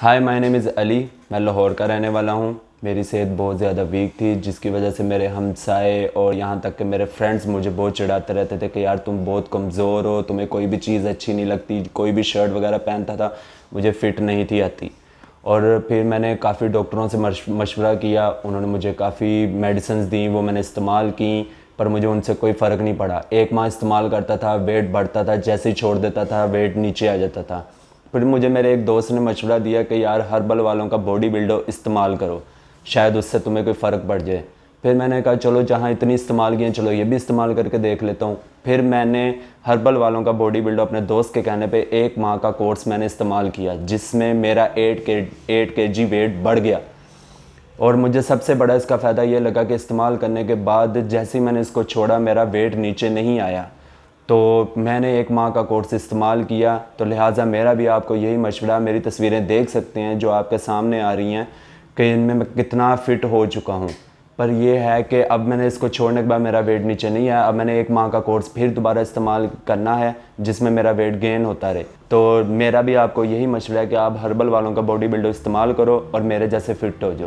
Hi, my name is Ali. मैं लाहौर का रहने वाला हूँ। मेरी सेहत बहुत ज़्यादा वीक थी, जिसकी वजह से मेरे हमसाए और यहाँ तक कि मेरे फ्रेंड्स मुझे बहुत चिढ़ाते रहते थे कि यार तुम बहुत कमज़ोर हो, तुम्हें कोई भी चीज़ अच्छी नहीं लगती। कोई भी शर्ट वगैरह पहनता था, मुझे फ़िट नहीं थी आती। और फिर मैंने काफ़ी डॉक्टरों से मशवरा किया। उन्होंने मुझे काफ़ी मेडिसिन्स दी, वो मैंने इस्तेमाल की, पर मुझे उनसे कोई फ़र्क नहीं पड़ा। 1 माह इस्तेमाल करता था, वेट बढ़ता था, जैसे ही छोड़ देता था वेट नीचे आ जाता था। फिर मुझे मेरे एक दोस्त ने मशवरा दिया कि यार हर्बल वालों का बॉडी बिल्डर इस्तेमाल करो, शायद उससे तुम्हें कोई फ़र्क पड़ जाए। फिर मैंने कहा चलो जहाँ इतनी इस्तेमाल किए, चलो ये भी इस्तेमाल करके देख लेता हूँ। फिर मैंने हर्बल वालों का बॉडी बिल्डर अपने दोस्त के कहने पे 1 माह का कोर्स मैंने इस्तेमाल किया, जिसमें मेरा 8 kg वेट बढ़ गया। और मुझे सबसे बड़ा इसका फ़ायदा ये लगा कि इस्तेमाल करने के बाद जैसे ही मैंने इसको छोड़ा, मेरा वेट नीचे नहीं आया। तो मैंने 1 माह का कोर्स इस्तेमाल किया, तो लिहाजा मेरा भी आपको यही मशवरा, मेरी तस्वीरें देख सकते हैं जो आपके सामने आ रही हैं कि इनमें मैं कितना फ़िट हो चुका हूँ। पर यह है कि अब मैंने इसको छोड़ने के बाद मेरा वेट नीचे नहीं आया। अब मैंने 1 माह का कोर्स फिर दोबारा इस्तेमाल करना है, जिसमें मेरा वेट गेन होता रहे। तो मेरा भी आपको यही मशवरा है कि आप हर्बल वालों का बॉडी बिल्डर इस्तेमाल करो और मेरे जैसे फ़िट हो जाओ।